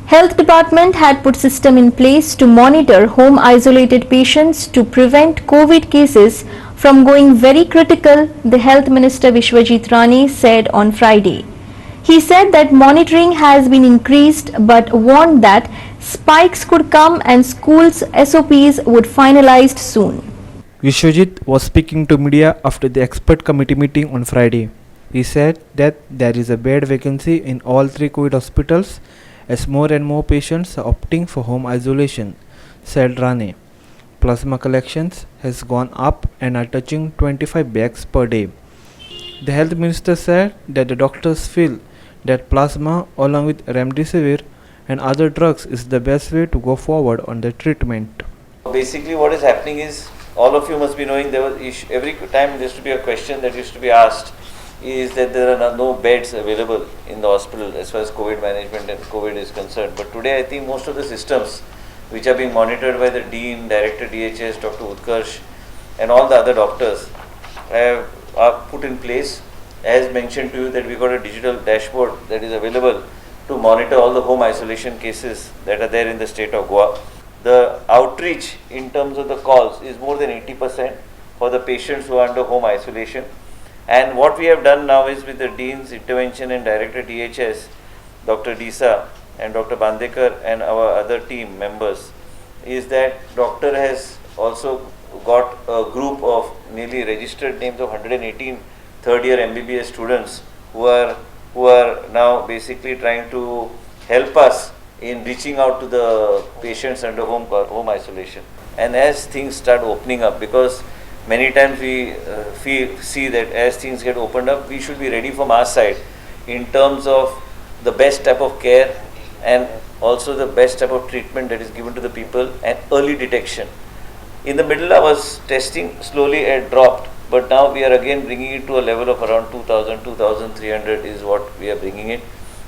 Health department had put system in place to monitor home isolated patients to prevent COVID cases from going very critical, the Health Minister Vishwajit Rane said on Friday. He said that monitoring has been increased but warned that spikes could come and schools' SOPs would finalized soon. Vishwajit was speaking to media after the expert committee meeting on Friday. He said that there is a bed vacancy in all three COVID hospitals as more and more patients are opting for home isolation, said Rane. Plasma collections has gone up and are touching 25 bags per day. The health minister said that the doctors feel that plasma along with remdesivir and other drugs is the best way to go forward on the treatment. Basically what is happening is, all of you must be knowing, there was every time there used to be a question that used to be asked, is that there are no beds available in the hospital as far as COVID management and COVID is concerned. But today I think most of the systems which are being monitored by the Dean, Director DHS, Dr. Utkarsh and all the other doctors are put in place. As mentioned to you, that we got a digital dashboard that is available to monitor all the home isolation cases that are there in the state of Goa. The outreach in terms of the calls is more than 80% for the patients who are under home isolation. And what we have done now is, with the Dean's intervention and Director DHS, Dr. Disa and Dr. Bandekar and our other team members, is that doctor has also got a group of nearly registered names of 118 third year MBBS students who are now basically trying to help us in reaching out to the patients under home isolation. And as things start opening up, because many times we see that as things get opened up, we should be ready from our side in terms of the best type of care and also the best type of treatment that is given to the people and early detection. In the middle, our testing slowly had dropped, but now we are again bringing it to a level of around 2,000, 2,300 is what we are bringing it.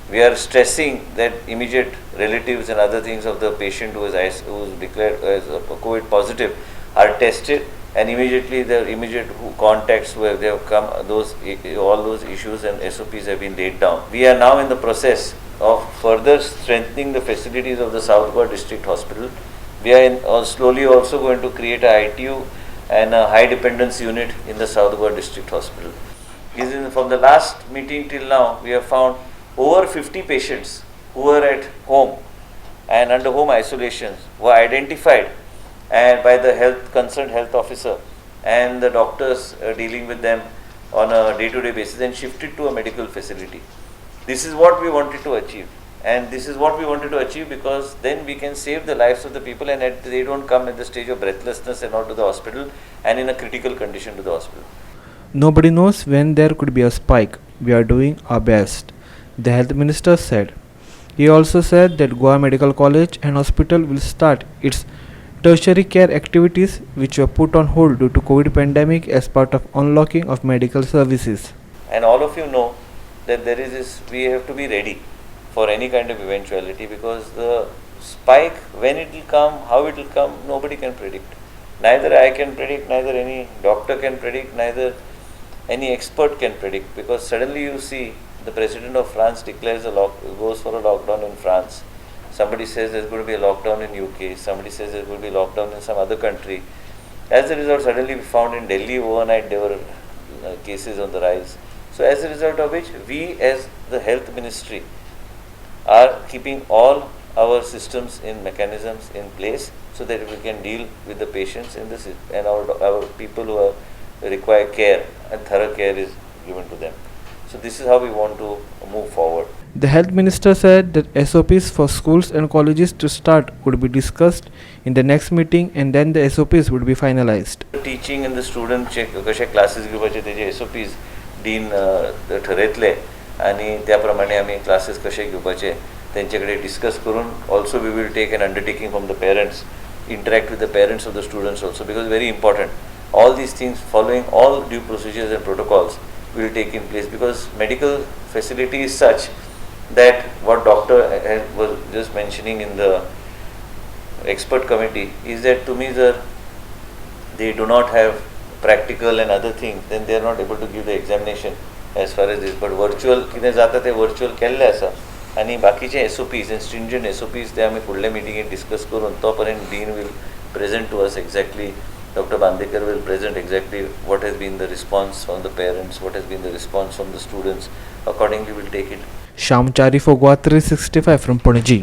We are stressing that immediate relatives and other things of the patient who is declared as COVID positive are tested, and immediately the immediate contacts where they have come, all those issues and SOPs have been laid down. We are now in the process of further strengthening the facilities of the South Goa District Hospital. We are slowly also going to create a ITU and a high dependence unit in the South Goa District Hospital. From the last meeting till now, we have found over 50 patients who were at home and under home isolations were identified and by the concerned health officer and the doctors dealing with them on a day-to-day basis and shifted to a medical facility. This is what we wanted to achieve, and this is what we wanted to achieve because then we can save the lives of the people and they don't come at the stage of breathlessness and out to the hospital and in a critical condition to the hospital. Nobody knows when there could be a spike. We are doing our best, the health minister said. He also said that Goa Medical College and Hospital will start its tertiary care activities which were put on hold due to COVID pandemic as part of unlocking of medical services. And all of you know that we have to be ready for any kind of eventuality, because the spike, when it will come, how it will come, nobody can predict. Neither I can predict, neither any doctor can predict, neither any expert can predict, because suddenly you see the president of France declares goes for a lockdown in France. Somebody says there's going to be a lockdown in UK, somebody says there's going to be a lockdown in some other country. As a result, suddenly we found in Delhi overnight there were cases on the rise. So as a result of which, we as the health ministry are keeping all our systems in mechanisms in place so that we can deal with the patients in this and our people who require care, and thorough care is given to them. So this is how we want to move forward. The health minister said that SOPs for schools and colleges to start would be discussed in the next meeting and then the SOPs would be finalized. Teaching and the student कशे classes घेवपाचे तेजे SOPs dean ठरयतले आणि त्या प्रमाणे आमी classes कशे घेवपाचे तेंचे कडेन डिस्कस करून also we will take an undertaking from the parents, interact with the parents of the students also, because very important. All these things, following all due procedures and protocols, will take in place, because medical facility is such that what doctor was just mentioning in the expert committee is that to me they do not have practical and other things, then they are not able to give the examination as far as this. But virtual कितें जाता ते virtual केल्लें आसा, आनी बाकीचे SOPs and stringent SOPs ते आमी फुडल्या मिटिंगेन डिस्कस करून तो पर्यंत dean will present to us exactly, Dr. Bandekar will present exactly what has been the response from the parents, what has been the response from the students. Accordingly we'll take it. Shyam Chari for Gua 365 from Panaji.